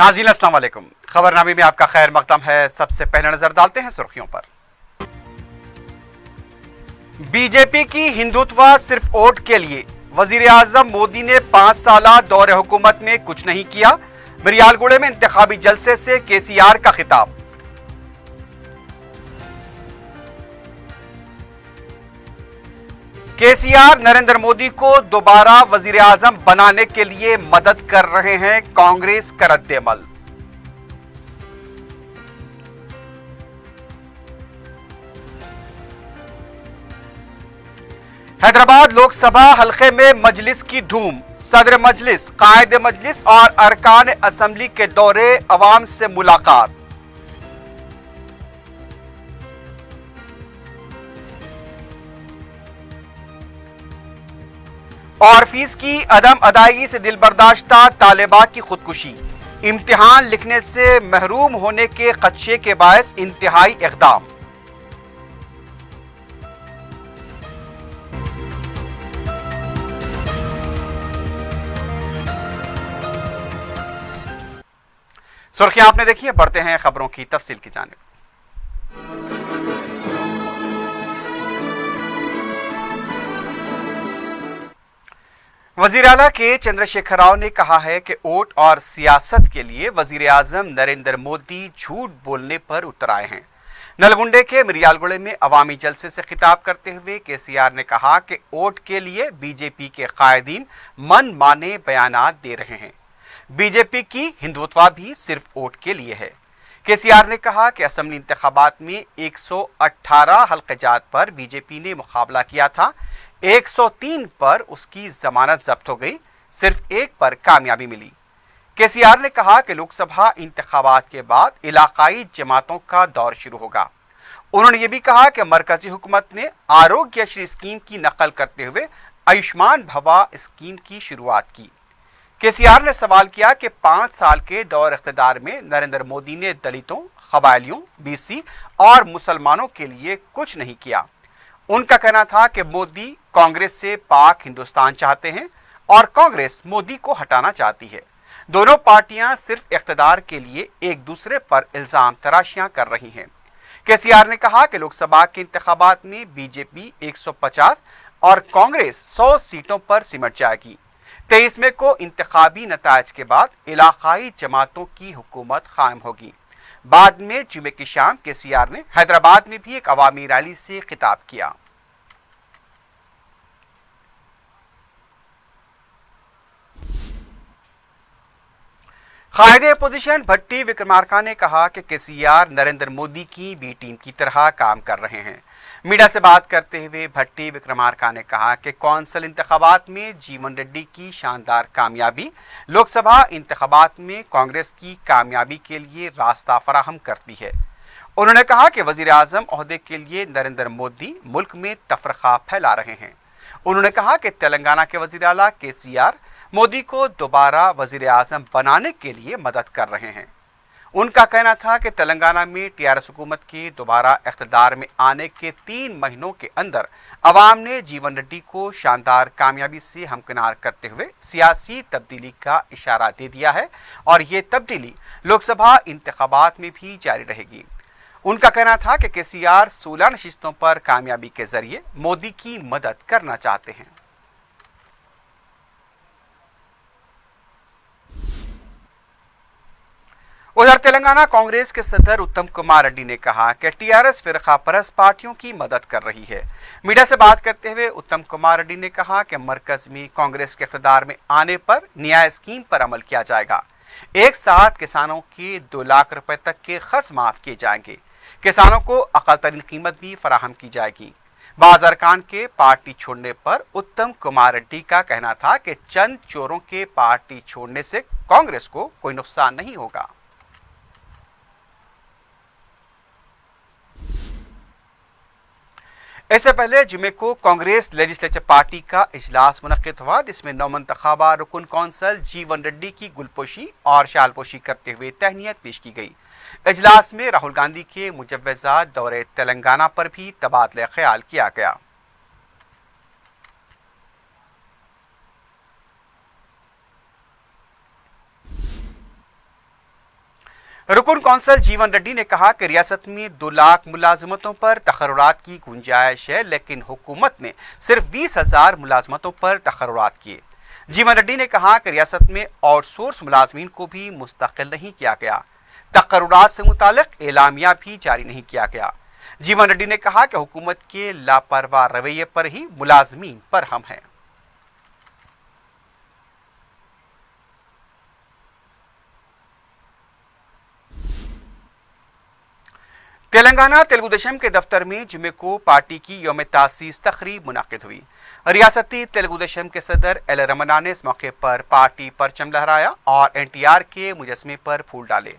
नाज़रीन अस्सलाम वालेकुम। खबरनामे में आपका खैर मकदम है। सबसे पहले नजर डालते हैं सुर्खियों पर। बीजेपी की हिंदुत्व सिर्फ वोट के लिए। वजीर आजम मोदी ने 5 साल दौरे हुकूमत में कुछ नहीं किया। मिरियालगुड़े में इंतखाबी जलसे से केसीआर का खिताब। केसीआर नरेंद्र मोदी को दोबारा वजीर आजम बनाने के लिए मदद कर रहे हैं। कांग्रेस का रद्द-ए-अमल। हैदराबाद लोकसभा हलके में मजलिस की धूम। सदर मजलिस, कायदे मजलिस और अरकान असेंबली के दौरे, अवाम से मुलाकात। और फीस की अदम अदायगी से दिलबर्दाश्ता तालिबा की खुदकुशी। इम्तिहान लिखने से महरूम होने के खदशे के बायस इंतहाई इक़दाम। सुर्खियां आपने देखी है, बढ़ते हैं खबरों की तफसील की जानिब। वजीर आला के चंद्रशेखर राव ने कहा है कि वोट और सियासत के लिए वजीर आजम नरेंद्र मोदी झूठ बोलने पर उतर आए हैं। नलगुंडे के मिरियालगुड़े में अवामी जलसे से खिताब करते हुए केसीआर ने कहा कि वोट के लिए बीजेपी के कायदीन मन माने बयानात दे रहे हैं। बीजेपी की हिंदुत्व भी सिर्फ वोट के लिए है। केसीआर ने कहा कि असेंबली इंतखाबात में 118 हल्क़जात पर बीजेपी ने मुकाबला किया था। 103 पर उसकी जमानत जब्त हो गई, सिर्फ एक पर कामयाबी मिली। केसीआर ने कहा कि लोकसभा इंतखाबात के बाद इलाकाई जमातों का दौर शुरू होगा। उन्होंने ये भी कहा कि मरकजी हुकूमत ने आरोग्यश्री स्कीम की नकल करते हुए आयुष्मान भवा स्कीम की शुरुआत की। केसीआर ने सवाल किया कि 5 साल के दौर इख्तिदार में नरेंद्र मोदी ने दलितों, कबायलियों, बीसी और मुसलमानों के लिए कुछ नहीं किया। उनका कहना था कि मोदी कांग्रेस से पाक हिंदुस्तान चाहते हैं और कांग्रेस मोदी को हटाना चाहती है। दोनों पार्टियां सिर्फ इख्तिदार के लिए एक दूसरे पर इल्जाम तराशियां कर रही हैं। केसीआर ने कहा कि लोकसभा के इंतखाबात में बीजेपी 150 और कांग्रेस 100 सीटों पर सिमट जाएगी। 23 मई को इंतखाबी नतायज के बाद इलाकाई जमातों की हुकूमत कायम होगी। बाद में जुमे की शाम केसीआर ने हैदराबाद में भी एक अवामी रैली से खिताब किया। कायदे अपोजिशन भट्टी विक्रमार्का ने कहा कि केसीआर नरेंद्र मोदी की बी टीम की तरह काम कर रहे हैं। मीडिया से बात करते हुए भट्टी विक्रमार्का ने कहा कि कौंसिल इंतखाबात में जीवन रेड्डी की शानदार कामयाबी लोकसभा इंतखाबात में कांग्रेस की कामयाबी के लिए रास्ता फराहम करती है। उन्होंने कहा कि वजीर आजम ओहदे के लिए नरेंद्र मोदी मुल्क में तफरका फैला रहे हैं। उन्होंने कहा कि तेलंगाना के वजीर आला केसीआर मोदी को दोबारा वजीर आजम बनाने के लिए मदद कर रहे हैं। उनका कहना था कि तेलंगाना में टीआरएस हुकूमत के दोबारा इख्तिदार में आने के 3 महीनों के अंदर अवाम ने जीवन रेड्डी को शानदार कामयाबी से हमकिनार करते हुए सियासी तब्दीली का इशारा दे दिया है और ये तब्दीली लोकसभा इंतखाबात में भी जारी रहेगी। उनका कहना था कि केसीआर 16 नशिस्तों पर कामयाबी के जरिए मोदी की मदद करना चाहते हैं। उधर तेलंगाना कांग्रेस के सदर उत्तम कुमार रेड्डी ने कहा कि टीआरएस फिरका परस्त पार्टियों की मदद कर रही है। मीडिया से बात करते हुए उत्तम कुमार रेड्डी ने कहा कि मरकज में कांग्रेस के इख्तिदार में आने पर न्याय स्कीम पर अमल किया जाएगा। एक साथ किसानों के 2 लाख रुपए तक के खर्च माफ किए जाएंगे। किसानों को अकल तरीन कीमत भी फराहम की जाएगी। बाज़ अरकान के पार्टी छोड़ने पर उत्तम कुमार रेड्डी का कहना था कि चंद चोरों के पार्टी छोड़ने से कांग्रेस को कोई नुकसान नहीं होगा। इससे पहले जुमे को कांग्रेस लेजिस्लेचर पार्टी का इजलास मुनक्किद हुआ, जिसमें नौमंतखाबा रुकन कौंसल जीवन रेड्डी की गुलपोशी और शालपोशी करते हुए तहनीत पेश की गई। इजलास में राहुल गांधी के मुजव्वज़ा दौरे तेलंगाना पर भी तबादला ख्याल किया गया। रुकन कौंसल जीवन रेड्डी ने कहा कि रियासत में 2 लाख मुलाजमतों पर तकर्रुरात की गुंजाइश है, लेकिन हुकूमत ने सिर्फ 20,000 मुलाजमतों पर तकर्रुरात किए। जीवन रेड्डी ने कहा कि रियासत में आउटसोर्स मुलाजमीन को भी मुस्तकिल नहीं किया गया, तकर्रुरात से मुतालिक एलामिया भी जारी नहीं किया गया। जीवन रेड्डी ने कहा कि हुकूमत के लापरवाह रवैये पर ही मुलाजमीन बरहम है। तेलंगाना तेलुगु देशम के दफ्तर में जुमे को पार्टी की यौम तासीस तकरीब मुनाकिद हुई। रियासती तेलुगु देशम के सदर एल रमना ने इस मौके पर पार्टी परचम लहराया और एनटीआर के मुजस्मे पर फूल डाले।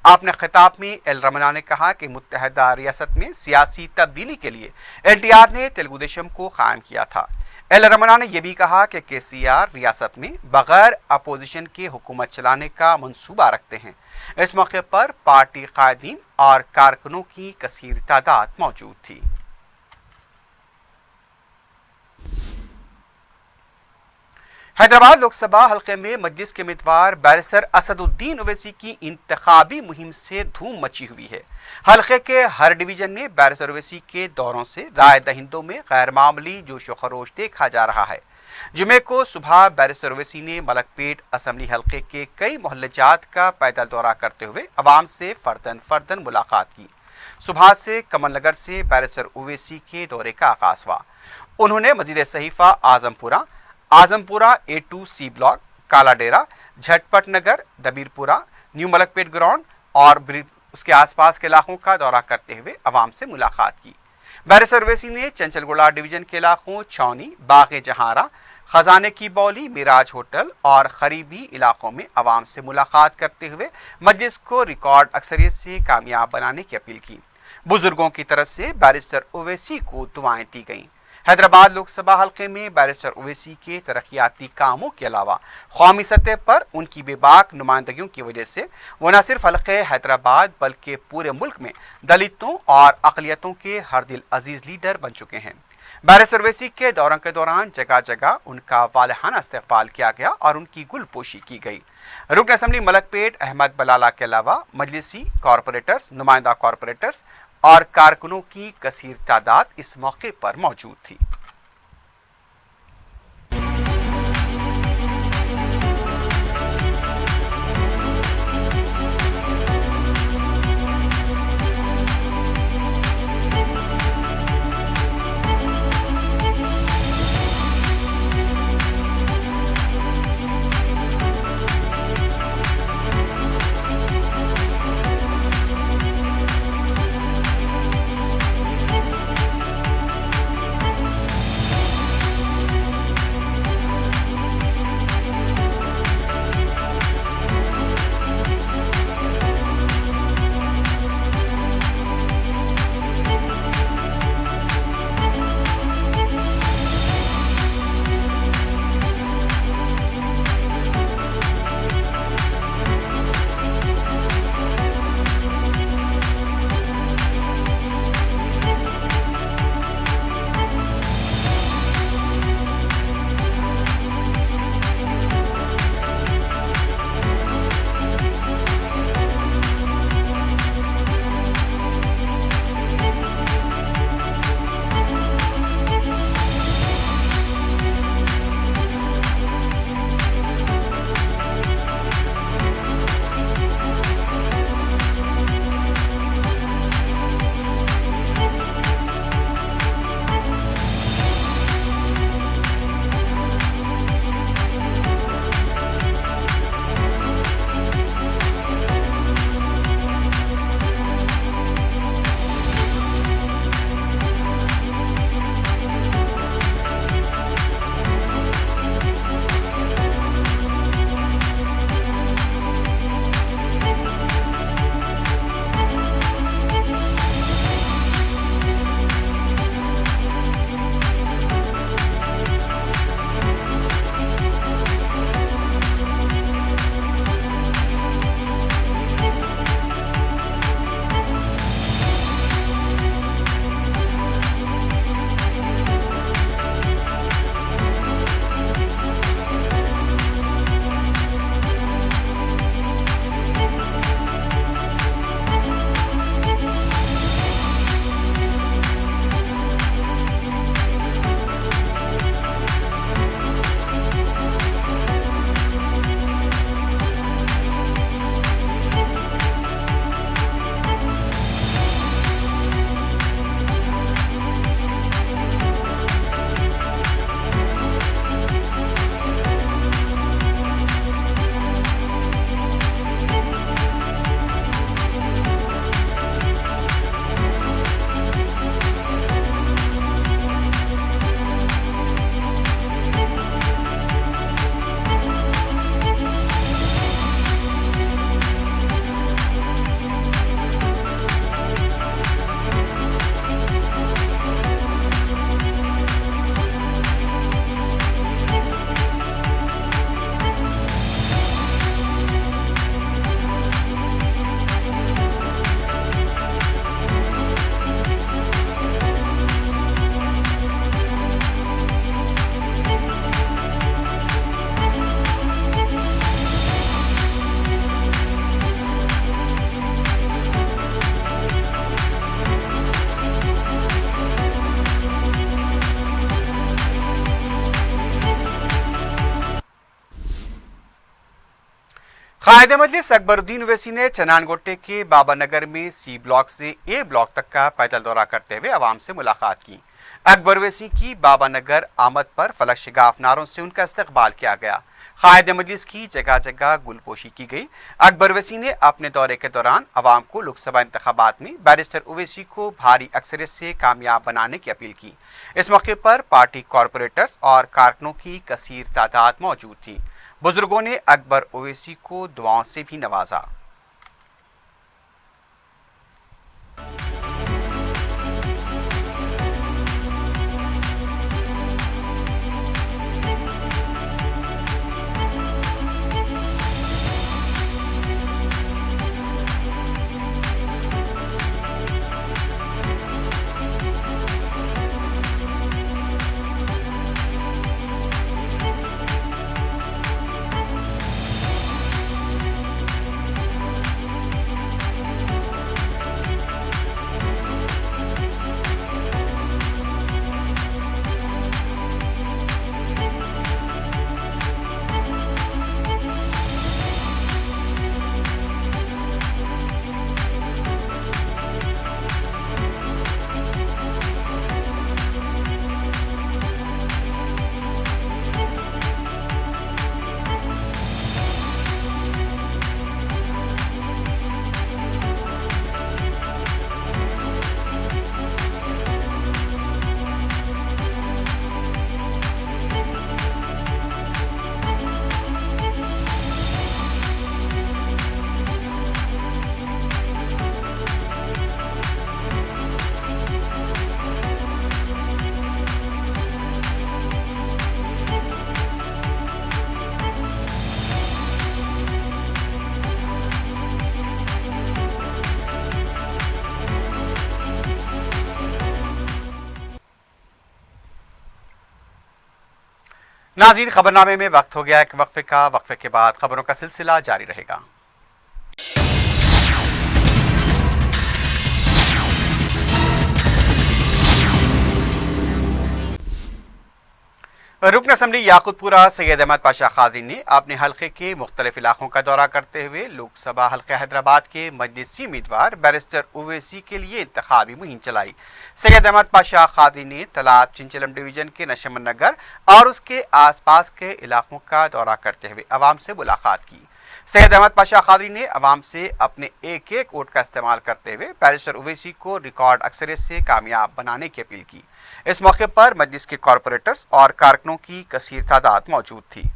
अपने खिताब में एल रमना ने कहा कि मुत्तहदा रियासत में सियासी तब्दीली के लिए एनटीआर ने तेलुगु देशम को कायम किया था। एल रमना ने यह भी कहा कि केसीआर रियासत में बगैर अपोजिशन के हुकूमत चलाने का मंसूबा रखते हैं। इस मौके पर पार्टी कायदीन और कारकुनों की कसीर तादाद मौजूद थी। हैदराबाद लोकसभा हल्के में मजलिस के उम्मीदवार बैरिस्टर असदुद्दीन ओवैसी की इंतखाबी मुहिम से धूम मची हुई है। हल्के के हर डिवीजन में बैरिस्टर ओवैसी के दौरों से राय दहिंदों में गैर मामूली जोश व खरोश देखा जा रहा है। जुमे को सुबह बैरिस्टर ओवैसी ने मलकपेट असेंबली हल्के के कई मोहल्लेजात का पैदल दौरा करते हुए अवाम से फर्दन मुलाकात की। सुबह से कमल नगर से बैरिस्टर ओवैसी के दौरे का आगाज हुआ। उन्होंने मस्जिद सहीफा आजमपुरा A2C ब्लॉक, काला डेरा, झटपट नगर, दबीरपुरा, न्यू मलकपेट ग्राउंड और उसके आसपास के इलाकों का दौरा करते हुए अवाम से मुलाकात की। बैरिस्टर ओवैसी ने चंचलगुड़ा डिवीजन के इलाकों छौनी, बागे जहारा, खजाने की बौली, मिराज होटल और करीबी इलाकों में अवाम से मुलाकात करते हुए मजलिस को रिकॉर्ड अक्सरियत से कामयाब बनाने की अपील की। बुजुर्गों की तरफ से बैरिस्टर ओवैसी को दुआएं दी गईं। हैदराबाद लोकसभा हल्के में बैरिस्टर ओवैसी के तरक्याती कामों के अलावा कौमी सतह पर उनकी बेबाक नुमाइंदगियों की वजह से वो न सिर्फ हल्के हैदराबाद बल्कि पूरे मुल्क में दलितों और अक़लियतों के हर दिल अजीज लीडर बन चुके हैं। बैरिस्टर ओवैसी के दौरों के दौरान जगह जगह उनका वालहाना इस्तकबाल किया गया और उनकी गुलपोशी की गई। रुकन असेंबली मलकपेट अहमद बलाला के अलावा मजलिसी कॉरपोरेटर्स, नुमाइंदा कॉरपोरेटर्स और कारकुनों की कसीर तादाद इस मौके पर मौजूद थी। कायदे मजलिस अकबरुद्दीन ओवैसी ने चनानगोटे के बाबा नगर में सी ब्लॉक से ए ब्लॉक तक का पैदल दौरा करते हुए आवाम से मुलाकात की। अकबर ओवैसी की बाबा नगर आमद पर फलक शिगाफ नारों से उनका इस्तकबाल किया गया। कायदे मजलिस की जगह जगह गुलपोशी की गई। अकबर ओवैसी ने अपने दौरे के दौरान आवाम को लोकसभा इंतखाबात में बैरिस्टर ओवैसी को भारी अक्सरियत से कामयाब बनाने की अपील की। इस मौके पर पार्टी कॉरपोरेटर्स और कारकुनों की कसीर तादाद मौजूद थी। बुजुर्गों ने अकबर ओवैसी को दुआओं से भी नवाजा। नाज़रीन, खबरनामे में वक्त हो गया एक वक्फे का। वक्फे के बाद खबरों का सिलसिला जारी रहेगा। रुकन असम्बली याकूतपुरा सैयद अहमद पाशा कादरी ने अपने हल्के के मुख्तलिफ इलाकों का दौरा करते हुए लोकसभा हल्का हैदराबाद के मजलिसी उम्मीदवार बैरिस्टर ओवैसी के लिए इंतखाबी मुहिम चलाई। सैयद अहमद पाशा कादरी ने तालाब चिंचलम डिवीजन के नशमन नगर और उसके आसपास के इलाकों का दौरा करते हुए आवाम से मुलाकात की। सैयद अहमद पाशा कादरी ने आवाम से अपने एक एक वोट का इस्तेमाल करते हुए बैरिस्टर ओवैसी को रिकॉर्ड अक्सरियत से कामयाब बनाने की अपील की। इस मौके पर मजलिस के कॉरपोरेटर्स और कारकुनों की कसीर तादाद मौजूद थी।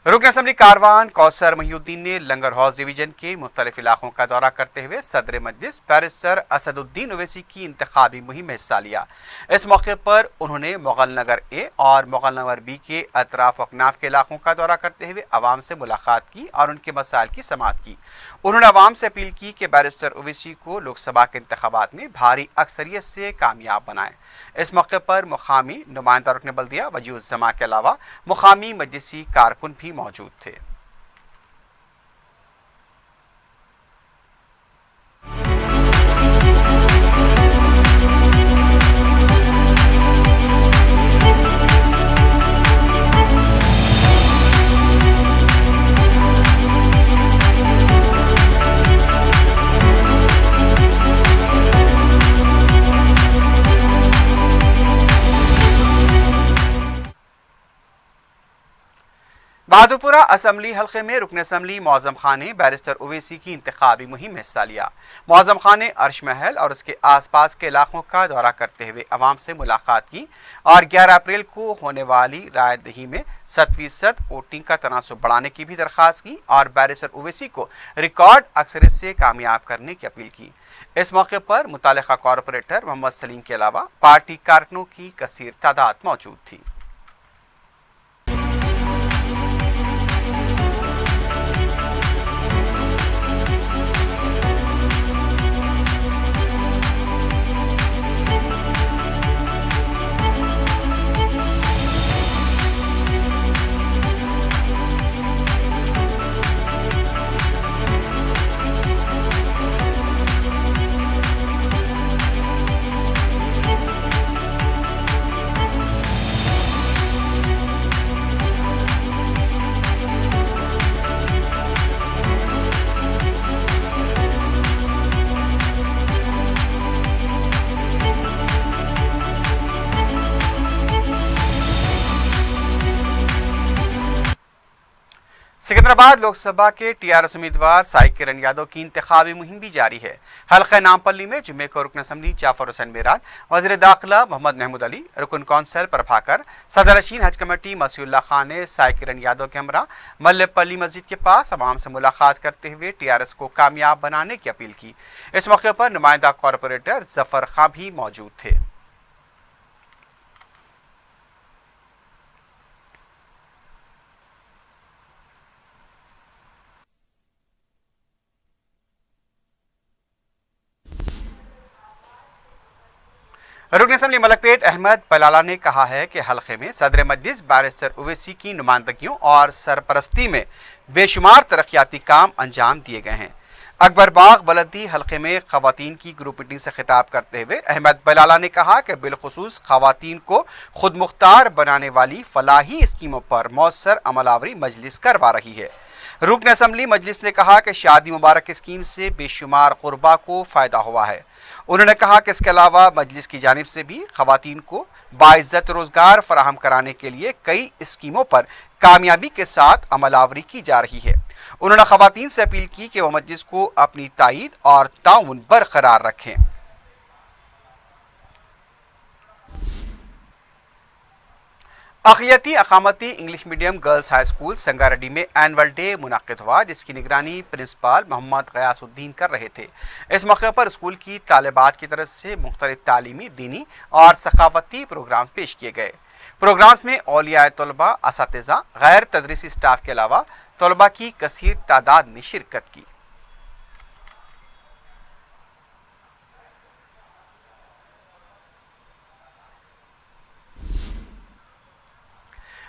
रुकन असम्बली कारवान कौसर महिउद्दीन ने लंगर हाउस डिवीजन के मुख्तलिफ इलाकों का दौरा करते हुए सदर मजलिस बैरिस्टर असदुद्दीन ओवैसी की इंतखाबी मुहिम में हिस्सा लिया। इस मौके पर उन्होंने मुगल नगर ए और मुगल नगर बी के अतराफ अकनाफ के इलाकों का दौरा करते हुए आवाम से मुलाकात की और उनके मसाइल की समाअत की। उन्होंने आवाम से अपील की कि बैरिस्टर ओवैसी को लोकसभा के इंतखाबात में भारी अक्सरियत से कामयाब बनाएं। इस मौके पर मुकामी नुमाइंदा रुकन बल्दिया वजीउज़्ज़मा के अलावा मुकामी मजलिसी कारकुन भी मौजूद थे। आदुपुरा असम्बली हल्के में रुकन असम्बली मौजम खान ने बैरिस्टर ओवैसी की इंतखाबी मुहिम में हिस्सा लिया। मौजम खान ने अर्श महल और उसके आसपास के इलाकों का दौरा करते हुए अवाम से मुलाकात की और 11 अप्रैल को होने वाली रायदही में 7% वोटिंग का तनासुब बढ़ाने की भी दरख्वास्त की और बैरिस्टर ओवैसी को रिकॉर्ड अक्सरियत से कामयाब करने की अपील की। इस मौके पर मुतालिका कॉरपोरेटर मोहम्मद सलीम के अलावा पार्टी कारकुनों की कसीर तादाद मौजूद थी। सिकंदराबाद लोकसभा के टीआरएस उम्मीदवार साई किरण यादव की इंतखाबी मुहिम भी जारी है। हल्का नामपल्ली में जुम्मे को रुकन असम्बली जाफर हुसैन मेराज, वज़ीर दाखिला मोहम्मद महमूद अली, रुकन कौंसल प्रभाकर, सदर नशीन हज कमेटी मसीउल्लाह खान ने साई किरण यादव के हमरा मल्लेपल्ली मस्जिद के पास अवाम से मुलाकात करते हुए टीआरएस को कामयाब बनाने की अपील की। इस मौके पर नुमाइंदा कॉरपोरेटर जफर खां भी मौजूद थे। रुकन असम्बली मलकपेट अहमद बलाला ने कहा है कि हल्के में सदर मजलिस बैरिस्टर ओवैसी की नुमाइंदगियों और सरपरस्ती में बेशुमार तरक्याती काम अंजाम दिए गए हैं। अकबर बाग बलदी हल्के में खवातीन की ग्रुप मीटिंग से खिताब करते हुए अहमद बलाला ने कहा कि बिलखुसूस खवातीन को खुद मुख्तार बनाने वाली फलाही स्कीमों पर मौसर अमलावरी मजलिस करवा रही है। रुकन असम्बली मजलिस ने कहा कि शादी मुबारक स्कीम से बेशुमार गुरबा को फ़ायदा हुआ है। उन्होंने कहा कि इसके अलावा मजलिस की जानिब से भी खवातीन को बाइज्जत रोजगार फराहम कराने के लिए कई स्कीमों पर कामयाबी के साथ अमलावरी की जा रही है। उन्होंने खवातीन से अपील की कि वह मजलिस को अपनी ताईद और ताउन बरकरार रखें। अक़लियती अक़ामती English medium girls high school Sangareddy में एनुअल डे मुनाकिद हुआ, जिसकी निगरानी प्रिंसिपल मोहम्मद गयासुद्दीन कर रहे थे। इस मौके पर स्कूल की तालिबात की तरफ से मुख्तलिफ तालीमी, दीनी और सखावती प्रोग्राम पेश किए गए। प्रोग्राम्स में औलिया तलबा, असातिज़ा, गैर तदरीसी स्टाफ के अलावा तलबा की कसीर तादाद ने शिरकत की।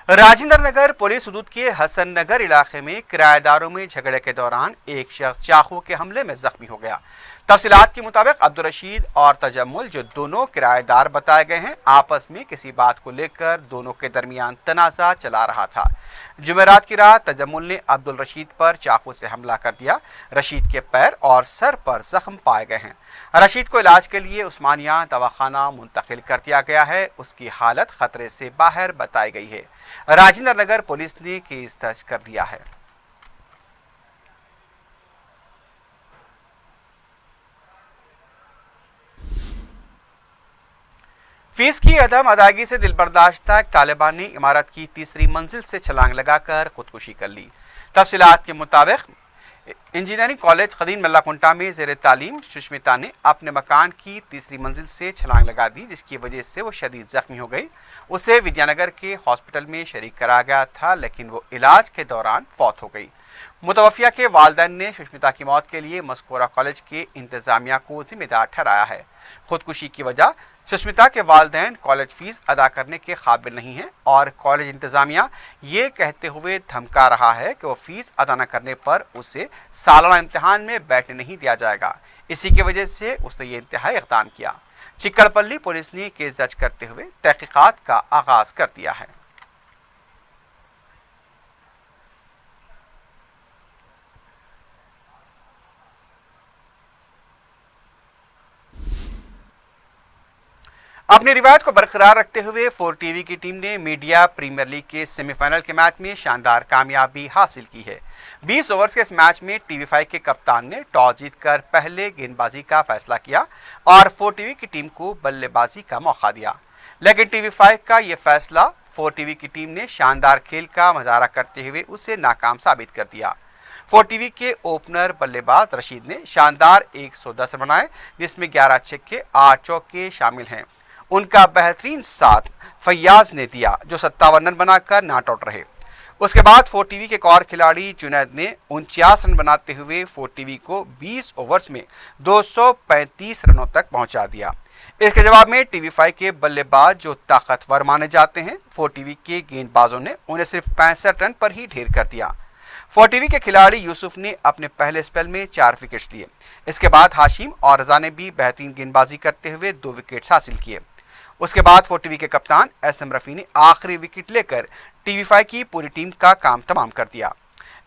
राजेंद्र नगर पुलिस हदूद के हसन नगर इलाके में किराएदारों में झगड़े के दौरान एक शख्स चाकू के हमले में जख्मी हो गया। तफसीलात के मुताबिक अब्दुल रशीद और तजम्मुल, जो दोनों किराएदार बताए गए हैं, आपस में किसी बात को लेकर दोनों के दरमियान तनाज़ा चला रहा था। जुमेरात की रात तजम्मुल ने अब्दुल रशीद पर चाकू से हमला कर दिया। रशीद के पैर और सर पर जख्म पाए गए हैं। रशीद को इलाज के लिए उस्मानिया दवाखाना मुंतकिल कर दिया गया है। उसकी हालत खतरे से बाहर बताई गई है। राजेंद्र नगर पुलिस ने केस दर्ज कर दिया है। फीस की अदम अदायगी से दिलबर्दाश्त एक तालिबान ने इमारत की तीसरी मंजिल से छलांग लगाकर खुदकुशी कर ली। तफसीलात के मुताबिक इंजीनियरिंग कॉलेज खदीन मल्ला कुंटा में ज़ेर तालीम सुष्मिता ने अपने मकान की तीसरी मंजिल से छलांग लगा दी, जिसकी वजह से वो शदीद जख्मी हो गई। उसे विद्यानगर के हॉस्पिटल में शरीक करा गया था, लेकिन वो इलाज के दौरान फौत हो गई। मुतवफ़िया के वालिदैन ने सुष्मिता की मौत के लिए मस्कूरा कॉलेज के इंतज़ामिया को जिम्मेदार ठहराया है। खुदकुशी की वजह सुष्मिता के वालिदैन कॉलेज फीस अदा करने के काबिल नहीं हैं और कॉलेज इंतज़ामिया ये कहते हुए धमका रहा है कि वो फीस अदा न करने पर उसे सालाना इम्तिहान में बैठने नहीं दिया जाएगा। इसी की वजह से उसने ये इंतहाई इक़दाम किया। चिक्कड़पल्ली पुलिस ने केस दर्ज करते हुए तहकीकात का आगाज कर दिया है। अपनी रिवायत को बरकरार रखते हुए 4 टीवी की टीम ने मीडिया प्रीमियर लीग के सेमीफाइनल के मैच में शानदार कामयाबी हासिल की है। 20 ओवर्स के इस मैच में टीवी5 के कप्तान ने टॉस जीतकर पहले गेंदबाजी का फैसला किया और 4 टीवी की टीम को बल्लेबाजी का मौका दिया, लेकिन टीवी5 का यह फैसला 4 टीवी की टीम ने शानदार खेल का मुजाहरा करते हुए उसे नाकाम साबित कर दिया। 4 टीवी के ओपनर बल्लेबाज रशीद ने शानदार 110 रन बनाए, जिसमें 11 छक्के 8 चौके शामिल हैं। उनका बेहतरीन साथ फैयाज ने दिया, जो 57 रन बनाकर नॉट आउट रहे। उसके बाद 4 टीवी के एक और खिलाड़ी जुनैद ने 49 रन बनाते हुए 4 टीवी को 20 ओवर्स में 235 रनों तक पहुंचा दिया। इसके जवाब में टीवी5 के बल्लेबाज, जो ताकतवर माने जाते हैं, 4 टीवी के गेंदबाजों ने उन्हें सिर्फ 65 रन पर ही ढेर कर दिया। 4 टीवी के खिलाड़ी यूसुफ ने अपने पहले स्पेल में 4 विकेट्स लिए। इसके बाद हाशिम और रजा ने भी बेहतरीन गेंदबाजी करते हुए 2 विकेट्स हासिल किए। उसके बाद 4 टीवी के कप्तान एसएम रफी ने आखिरी विकेट लेकर टीवी5 की पूरी टीम का काम तमाम कर दिया।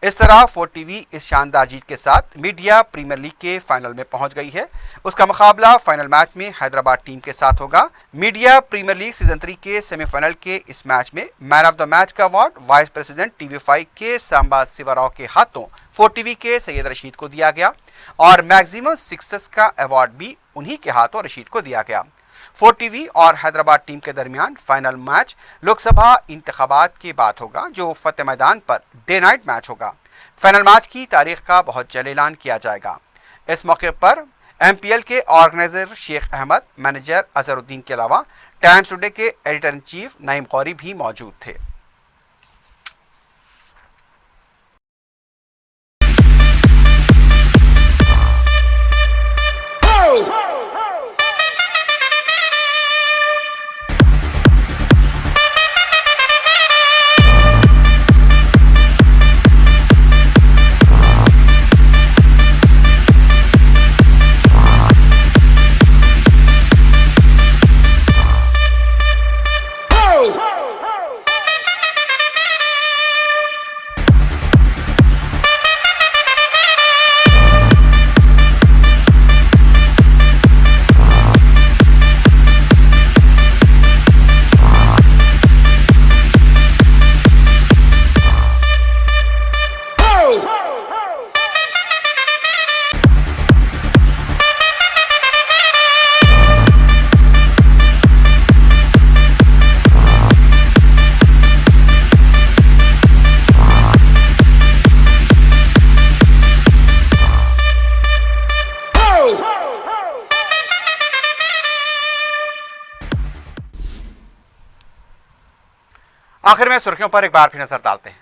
इस तरह 4 टीवी इस शानदार जीत के साथ मीडिया प्रीमियर लीग के फाइनल में पहुंच गई है। उसका मुकाबला फाइनल मैच में हैदराबाद टीम के साथ होगा। मीडिया प्रीमियर लीग सीजन 3 के सेमीफाइनल के इस मैच में मैन ऑफ द मैच का अवार्ड वाइस प्रेसिडेंट टीवी5 के सांबा शिवराव के हाथों 4 टीवी के सैयद रशीद को दिया गया और मैक्सिमम सिक्सेस का अवार्ड भी उन्हीं के हाथों रशीद को दिया गया। 4 टीवी और हैदराबाद टीम के दरमियान फाइनल मैच लोकसभा इंतखाबात के बाद होगा, जो Fateh Maidan per day night match होगा। फाइनल मैच की तारीख का बहुत जल्द ऐलान किया जाएगा। इस मौके पर एमपीएल के ऑर्गेनाइजर शेख अहमद, मैनेजर अजहरुद्दीन के अलावा टाइम्स टुडे के editor in chief Naeem Gauri भी मौजूद थे। आखिर में सुर्खियों पर एक बार फिर नजर डालते हैं।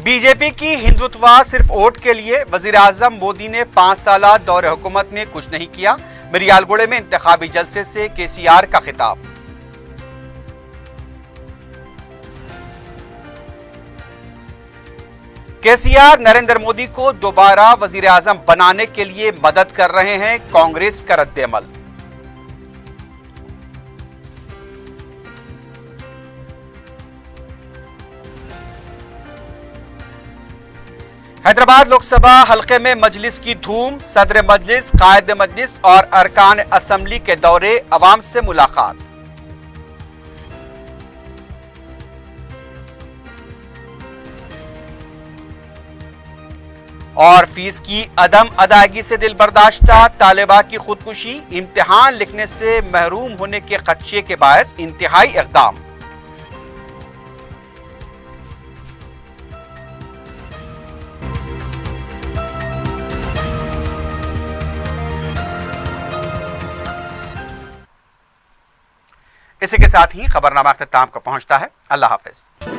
बीजेपी की हिंदुत्ववाद सिर्फ वोट के लिए, वजीर आजम मोदी ने 5 साल दौरे हुकूमत में कुछ नहीं किया। मिरियालगुड़े में इंतखाबी जलसे से केसीआर का खिताब। केसीआर नरेंद्र मोदी को दोबारा वजीर आजम बनाने के लिए मदद कर रहे हैं, कांग्रेस का रद्द-ए-अमल। हैदराबाद लोकसभा हलके में मजलिस की धूम, सदर मजलिस, कायद मजलिस और अरकान असेंबली के दौरे, अवाम से मुलाकात। और फीस की अदम अदायगी से दिल बर्दाश्ता, तालिबा की खुदकुशी, इम्तिहान लिखने से महरूम होने के खदशे के बायस इंतहाई इक़दाम। इसी के साथ ही खबरनामा अख्ताम को पहुंचता है। अल्लाह हाफिज।